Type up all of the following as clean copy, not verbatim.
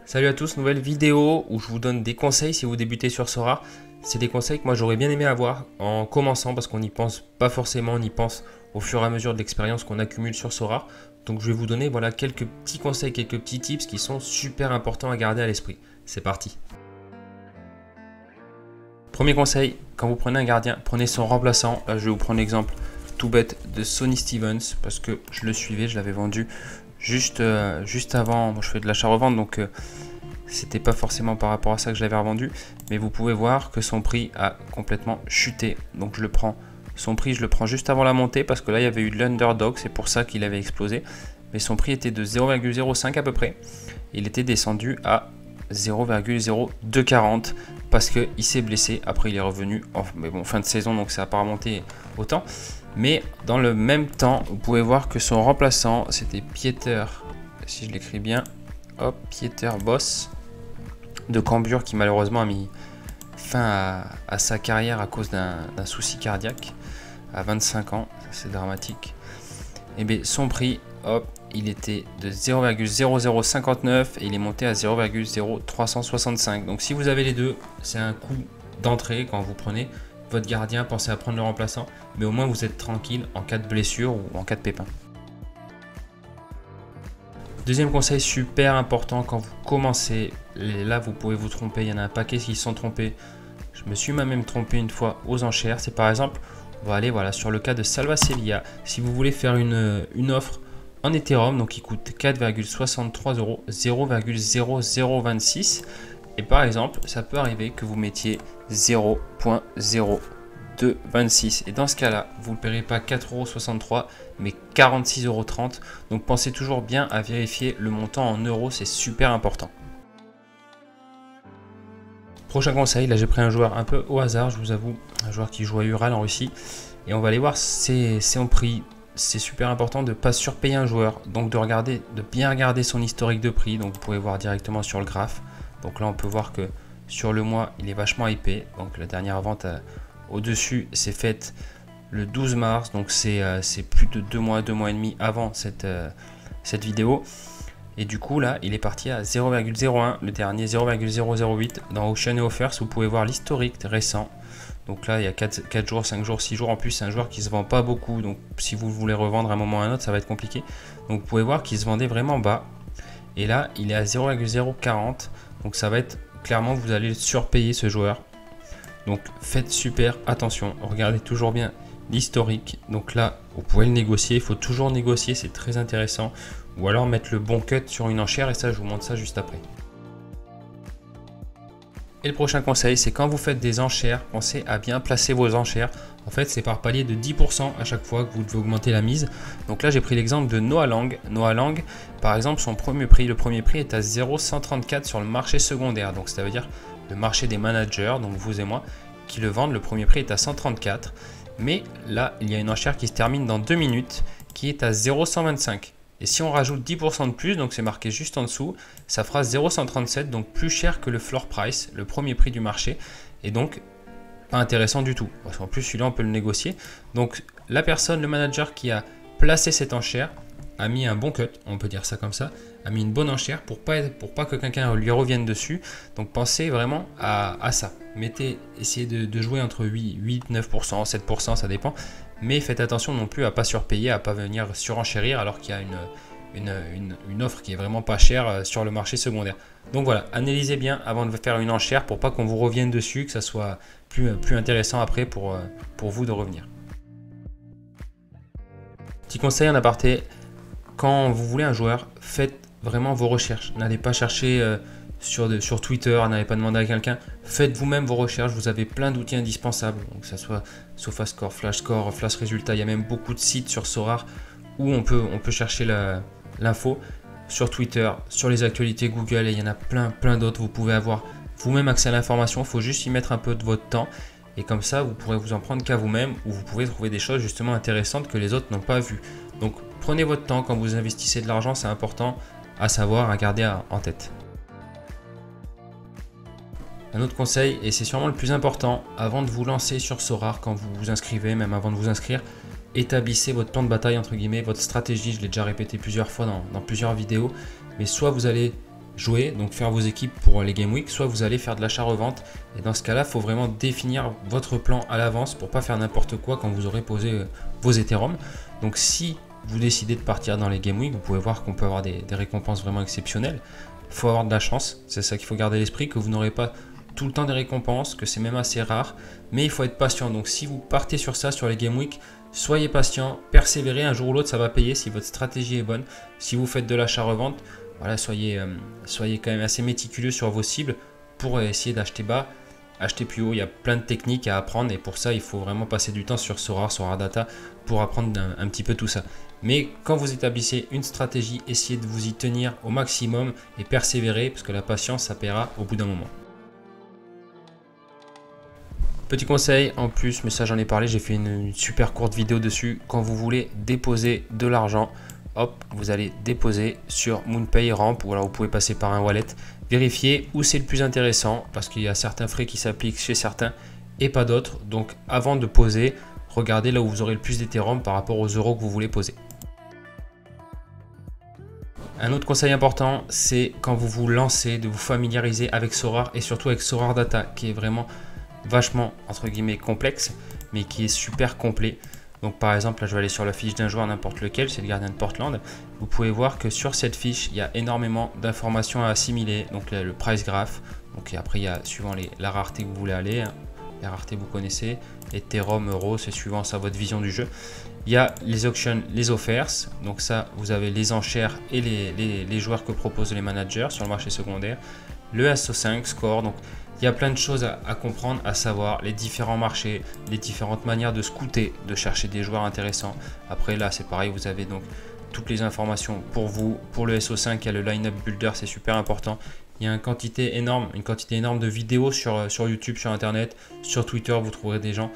Salut à tous, nouvelle vidéo où je vous donne des conseils si vous débutez sur Sora. C'est des conseils que moi j'aurais bien aimé avoir en commençant parce qu'on n'y pense pas forcément, on y pense au fur et à mesure de l'expérience qu'on accumule sur Sora. Donc je vais vous donner voilà, quelques petits conseils, quelques petits tips qui sont super importants à garder à l'esprit. C'est parti. Premier conseil, quand vous prenez un gardien, prenez son remplaçant. Là je vais vous prendre l'exemple tout bête de Sonny Stevens parce que je le suivais, je l'avais vendu juste avant. Moi, je fais de l'achat-revente donc c'était pas forcément par rapport à ça que je l'avais revendu, mais vous pouvez voir que son prix a complètement chuté. Donc je le prends, son prix je le prends juste avant la montée parce que là il y avait eu de l'underdog, c'est pour ça qu'il avait explosé. Mais son prix était de 0,05 à peu près. Il était descendu à 0,0240 parce qu'il s'est blessé. Après il est revenu, mais bon, fin de saison donc ça n'a pas remonté autant. Mais dans le même temps, vous pouvez voir que son remplaçant c'était Pieter, si je l'écris bien, hop, Pieter Boss de Cambuur qui malheureusement a mis fin à sa carrière à cause d'un souci cardiaque à 25 ans, c'est dramatique. Et bien son prix, hop, il était de 0,0059 et il est monté à 0,0365. Donc si vous avez les deux, c'est un coût d'entrée quand vous prenez votre gardien, pensez à prendre le remplaçant, mais au moins vous êtes tranquille en cas de blessure ou en cas de pépin. Deuxième conseil super important quand vous commencez, là vous pouvez vous tromper, il y en a un paquet qui se sont trompés. Je me suis même trompé une fois aux enchères. C'est par exemple, on va aller voilà, sur le cas de Salva Sevilla. Si vous voulez faire une offre en Ethereum, donc qui coûte 4,63 €, 0,0026. Et par exemple, ça peut arriver que vous mettiez 0,0226. Et dans ce cas-là, vous ne paierez pas 4,63 € mais 46,30 €. Donc pensez toujours bien à vérifier le montant en euros, c'est super important. Prochain conseil, là j'ai pris un joueur un peu au hasard, je vous avoue, un joueur qui joue à Ural en Russie. Et on va aller voir c'est en prix. C'est super important de ne pas surpayer un joueur, donc de bien regarder son historique de prix. Donc vous pouvez voir directement sur le graphe. Donc là on peut voir que sur le mois il est vachement hypé. Donc la dernière vente au-dessus c'est faite le 12 mars, donc c'est plus de 2 mois et demi avant cette vidéo. Et du coup là il est parti à 0,01, le dernier 0,008 dans Auction et Offers. Vous pouvez voir l'historique récent. Donc là il y a 4 jours, 5 jours, 6 jours. En plus c'est un joueur qui se vend pas beaucoup, donc si vous voulez revendre à un moment ou à un autre ça va être compliqué. Donc vous pouvez voir qu'il se vendait vraiment bas. Et là il est à 0,040, donc ça va être clairement vous allez surpayer ce joueur. Donc faites super attention, regardez toujours bien l'historique. Donc là vous pouvez le négocier, il faut toujours négocier, c'est très intéressant. Ou alors mettre le bon cut sur une enchère, et ça je vous montre ça juste après. Et le prochain conseil, c'est quand vous faites des enchères, pensez à bien placer vos enchères. En fait, c'est par palier de 10% à chaque fois que vous devez augmenter la mise. Donc là, j'ai pris l'exemple de Noah Lang. Noah Lang, par exemple, son premier prix, le premier prix est à 0,134 sur le marché secondaire. Donc ça veut dire le marché des managers, donc vous et moi, qui le vendent. Le premier prix est à 134. Mais là, il y a une enchère qui se termine dans 2 minutes, qui est à 0,125. Et si on rajoute 10% de plus, donc c'est marqué juste en dessous, ça fera 0,137, donc plus cher que le floor price, le premier prix du marché, et donc pas intéressant du tout. Parce qu'en plus celui-là on peut le négocier. Donc la personne, le manager qui a placé cette enchère, a mis un bon cut, on peut dire ça comme ça, a mis une bonne enchère pour pas que quelqu'un lui revienne dessus. Donc pensez vraiment à ça. Essayez de jouer entre 8, 9%, 7%, ça dépend. Mais faites attention non plus à pas surpayer, à pas venir surenchérir alors qu'il y a une offre qui est vraiment pas chère sur le marché secondaire. Donc voilà, analysez bien avant de faire une enchère pour pas qu'on vous revienne dessus, que ça soit plus intéressant après pour vous de revenir. Petit conseil en aparté, quand vous voulez un joueur, faites vraiment vos recherches. N'allez pas chercher sur Twitter, n'allez pas demander à quelqu'un. Faites vous-même vos recherches. Vous avez plein d'outils indispensables, donc que ce soit SofaScore, FlashScore, Flash Résultats. Il y a même beaucoup de sites sur Sorare où on peut chercher l'info. Sur Twitter, sur les actualités Google, et il y en a plein d'autres. Vous pouvez avoir vous-même accès à l'information. Il faut juste y mettre un peu de votre temps. Et comme ça, vous pourrez vous en prendre qu'à vous-même, ou vous pouvez trouver des choses justement intéressantes que les autres n'ont pas vues. Donc prenez votre temps quand vous investissez de l'argent, c'est important à savoir, à garder en tête. Un autre conseil, et c'est sûrement le plus important, avant de vous lancer sur Sorare, quand vous vous inscrivez, même avant de vous inscrire, établissez votre plan de bataille, entre guillemets, votre stratégie. Je l'ai déjà répété plusieurs fois dans plusieurs vidéos, mais soit vous allez jouer, donc faire vos équipes pour les Game Week, soit vous allez faire de l'achat-revente. Et dans ce cas-là, il faut vraiment définir votre plan à l'avance pour pas faire n'importe quoi quand vous aurez posé vos Ethereum. Donc si vous décidez de partir dans les Game Week, vous pouvez voir qu'on peut avoir des récompenses vraiment exceptionnelles. Il faut avoir de la chance, c'est ça qu'il faut garder à l'esprit, que vous n'aurez pas tout le temps des récompenses, que c'est même assez rare, mais il faut être patient. Donc si vous partez sur ça, sur les Game Week, soyez patient, persévérez, un jour ou l'autre ça va payer si votre stratégie est bonne. Si vous faites de l'achat-revente, voilà, soyez quand même assez méticuleux sur vos cibles pour essayer d'acheter bas, acheter plus haut. Il y a plein de techniques à apprendre et pour ça il faut vraiment passer du temps sur Sorare Data pour apprendre un petit peu tout ça. Mais quand vous établissez une stratégie, essayez de vous y tenir au maximum et persévérer parce que la patience ça paiera au bout d'un moment. Petit conseil en plus, mais ça j'en ai parlé, j'ai fait une super courte vidéo dessus. Quand vous voulez déposer de l'argent, hop, vous allez déposer sur MoonPay, Ramp, ou alors vous pouvez passer par un wallet. Vérifiez où c'est le plus intéressant parce qu'il y a certains frais qui s'appliquent chez certains et pas d'autres. Donc avant de poser, regardez là où vous aurez le plus d'Ethereum par rapport aux euros que vous voulez poser. Un autre conseil important, c'est quand vous vous lancez, de vous familiariser avec Sorare et surtout avec Sorare Data qui est vraiment vachement entre guillemets complexe mais qui est super complet. Donc par exemple là je vais aller sur la fiche d'un joueur n'importe lequel, c'est le gardien de Portland. Vous pouvez voir que sur cette fiche il y a énormément d'informations à assimiler. Donc là, le price graph, donc et après il y a suivant la rareté que vous voulez aller, hein. Les raretés vous connaissez, Ethereum, Euro, c'est suivant ça votre vision du jeu. Il y a les auctions, les offers, donc ça vous avez les enchères et les joueurs que proposent les managers sur le marché secondaire. Le SO5 score, donc il y a plein de choses à comprendre, à savoir les différents marchés, les différentes manières de scouter, de chercher des joueurs intéressants. Après là c'est pareil, vous avez donc toutes les informations pour vous. Pour le SO5, il y a le line-up builder, c'est super important. Il y a une quantité énorme de vidéos sur YouTube, sur Internet, sur Twitter, vous trouverez des gens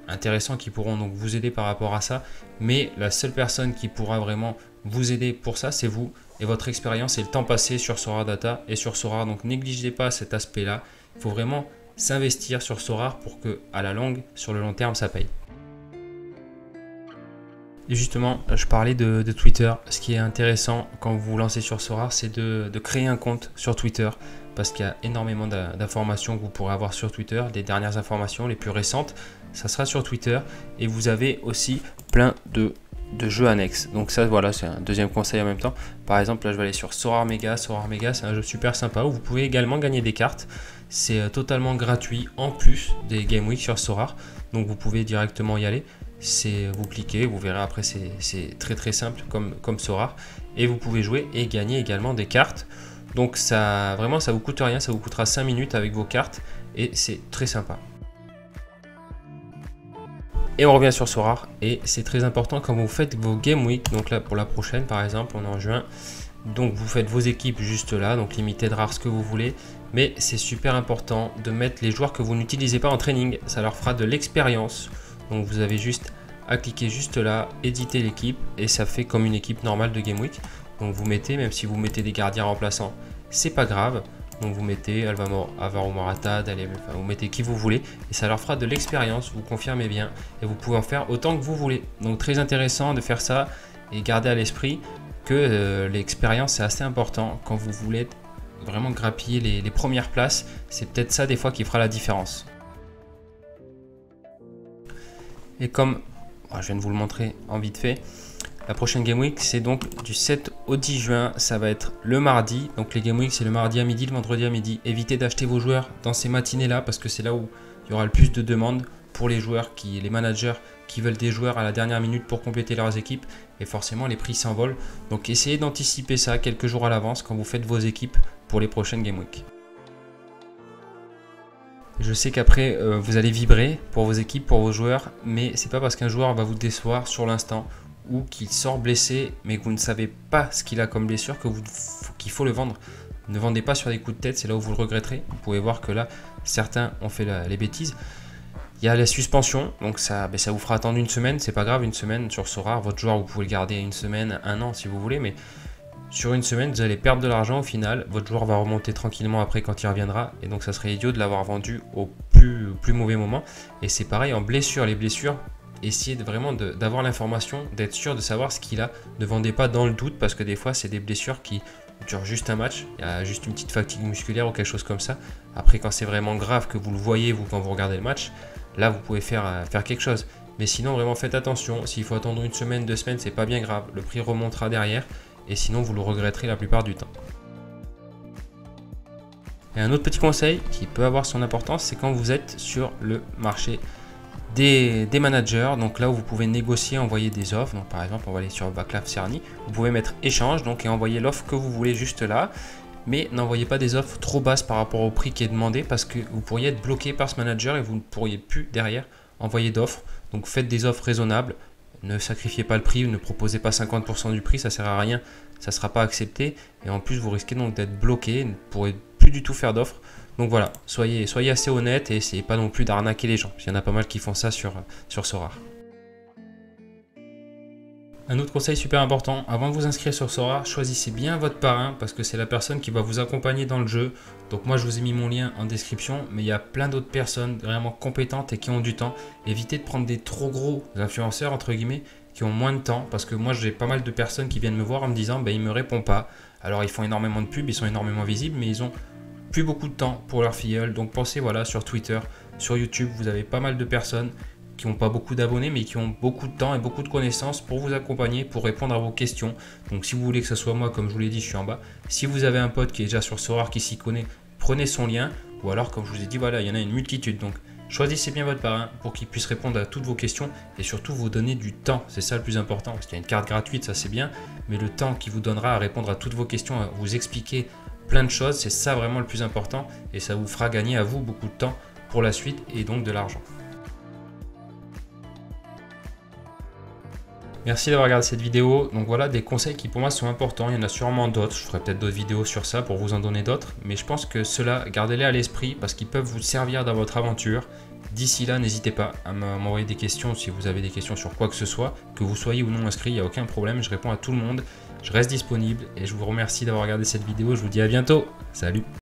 intéressants qui pourront donc vous aider par rapport à ça. Mais la seule personne qui pourra vraiment vous aider pour ça, c'est vous et votre expérience et le temps passé sur Sorare Data et sur Sorare. Donc négligez pas cet aspect-là. Il faut vraiment s'investir sur Sorare pour que à la longue, sur le long terme, ça paye. Et justement, je parlais de Twitter. Ce qui est intéressant quand vous vous lancez sur Sorare, c'est de créer un compte sur Twitter parce qu'il y a énormément d'informations que vous pourrez avoir sur Twitter. Les dernières informations, les plus récentes, ça sera sur Twitter. Et vous avez aussi plein de jeux annexes. Donc ça, voilà, c'est un deuxième conseil en même temps. Par exemple, là, je vais aller sur Sorare Mega. Sorare Mega, c'est un jeu super sympa où vous pouvez également gagner des cartes. C'est totalement gratuit en plus des Game Week sur Sorare. Donc vous pouvez directement y aller. Vous cliquez, vous verrez après, c'est très simple comme Sorare. Et vous pouvez jouer et gagner également des cartes. Donc ça, vraiment, ça vous coûte rien. Ça vous coûtera 5 minutes avec vos cartes. Et c'est très sympa. Et on revient sur Sorare. Et c'est très important quand vous faites vos Game Week. Donc là, pour la prochaine, par exemple, on est en juin. Donc vous faites vos équipes juste là. Donc limited, rare, ce que vous voulez. Mais c'est super important de mettre les joueurs que vous n'utilisez pas en training. Ça leur fera de l'expérience. Donc vous avez juste à cliquer juste là, éditer l'équipe et ça fait comme une équipe normale de Game Week. Donc vous mettez, même si vous mettez des gardiens remplaçants, c'est pas grave. Donc vous mettez Alvaro Morata, vous mettez qui vous voulez et ça leur fera de l'expérience, vous confirmez bien et vous pouvez en faire autant que vous voulez. Donc très intéressant de faire ça et gardez à l'esprit que l'expérience c'est assez important quand vous voulez vraiment grappiller les premières places. C'est peut-être ça des fois qui fera la différence. Et comme je viens de vous le montrer en vite fait, la prochaine Game Week c'est donc du 7 au 10 juin, ça va être le mardi. Donc les Game Week c'est le mardi à midi, le vendredi à midi. Évitez d'acheter vos joueurs dans ces matinées là parce que c'est là où il y aura le plus de demandes pour les joueurs, les managers qui veulent des joueurs à la dernière minute pour compléter leurs équipes. Et forcément les prix s'envolent. Donc essayez d'anticiper ça quelques jours à l'avance quand vous faites vos équipes pour les prochaines Game Week. Je sais qu'après vous allez vibrer pour vos équipes, pour vos joueurs, mais c'est pas parce qu'un joueur va vous décevoir sur l'instant ou qu'il sort blessé, mais que vous ne savez pas ce qu'il a comme blessure qu'il faut le vendre. Ne vendez pas sur des coups de tête, c'est là où vous le regretterez. Vous pouvez voir que là, certains ont fait les bêtises. Il y a la suspension, donc ça vous fera attendre une semaine, c'est pas grave, une semaine sur Sorare. Votre joueur, vous pouvez le garder une semaine, un an si vous voulez, mais sur une semaine, vous allez perdre de l'argent au final. Votre joueur va remonter tranquillement après quand il reviendra. Et donc, ça serait idiot de l'avoir vendu au plus mauvais moment. Et c'est pareil en blessure. Les blessures, essayez vraiment d'avoir l'information, d'être sûr de savoir ce qu'il a. Ne vendez pas dans le doute parce que des fois, c'est des blessures qui dure juste un match, il y a juste une petite fatigue musculaire ou quelque chose comme ça. Après, quand c'est vraiment grave, que vous le voyez vous quand vous regardez le match, là vous pouvez faire quelque chose. Mais sinon, vraiment faites attention, s'il faut attendre une semaine, 2 semaines, c'est pas bien grave, le prix remontera derrière et sinon vous le regretterez la plupart du temps. Et un autre petit conseil qui peut avoir son importance, c'est quand vous êtes sur le marché des managers, donc là où vous pouvez négocier, envoyer des offres. Donc par exemple, on va aller sur Vaclav Cerny, vous pouvez mettre échange donc et envoyer l'offre que vous voulez juste là, mais n'envoyez pas des offres trop basses par rapport au prix qui est demandé parce que vous pourriez être bloqué par ce manager et vous ne pourriez plus derrière envoyer d'offres. Donc faites des offres raisonnables, ne sacrifiez pas le prix, ne proposez pas 50% du prix, ça sert à rien, ça ne sera pas accepté et en plus vous risquez donc d'être bloqué, vous ne pourrez plus du tout faire d'offres. Donc voilà, soyez assez honnête et essayez pas non plus d'arnaquer les gens. Il y en a pas mal qui font ça sur Sora. Un autre conseil super important, avant de vous inscrire sur Sora, choisissez bien votre parrain parce que c'est la personne qui va vous accompagner dans le jeu. Donc moi je vous ai mis mon lien en description, mais il y a plein d'autres personnes vraiment compétentes et qui ont du temps. Évitez de prendre des trop gros influenceurs entre guillemets qui ont moins de temps parce que moi j'ai pas mal de personnes qui viennent me voir en me disant il me répond pas. Alors ils font énormément de pubs, ils sont énormément visibles, mais ils ont plus beaucoup de temps pour leur filleule. Donc pensez sur Twitter, sur YouTube, vous avez pas mal de personnes qui n'ont pas beaucoup d'abonnés mais qui ont beaucoup de temps et beaucoup de connaissances pour vous accompagner, pour répondre à vos questions. Donc si vous voulez que ce soit moi, comme je vous l'ai dit, je suis en bas. Si vous avez un pote qui est déjà sur Sora, qui s'y connaît, prenez son lien. Ou alors comme je vous ai dit, voilà, il y en a une multitude. Donc choisissez bien votre parrain pour qu'il puisse répondre à toutes vos questions et surtout vous donner du temps. C'est ça le plus important parce qu'il y a une carte gratuite, ça c'est bien. Mais le temps qu'il vous donnera à répondre à toutes vos questions, à vous expliquer plein de choses, c'est ça vraiment le plus important et ça vous fera gagner à vous beaucoup de temps pour la suite et donc de l'argent. Merci d'avoir regardé cette vidéo. Donc voilà des conseils qui pour moi sont importants. Il y en a sûrement d'autres. Je ferai peut-être d'autres vidéos sur ça pour vous en donner d'autres. Mais je pense que ceux-là, gardez-les à l'esprit parce qu'ils peuvent vous servir dans votre aventure. D'ici là, n'hésitez pas à m'envoyer des questions si vous avez des questions sur quoi que ce soit. Que vous soyez ou non inscrit, il n'y a aucun problème. Je réponds à tout le monde. Je reste disponible et je vous remercie d'avoir regardé cette vidéo. Je vous dis à bientôt. Salut!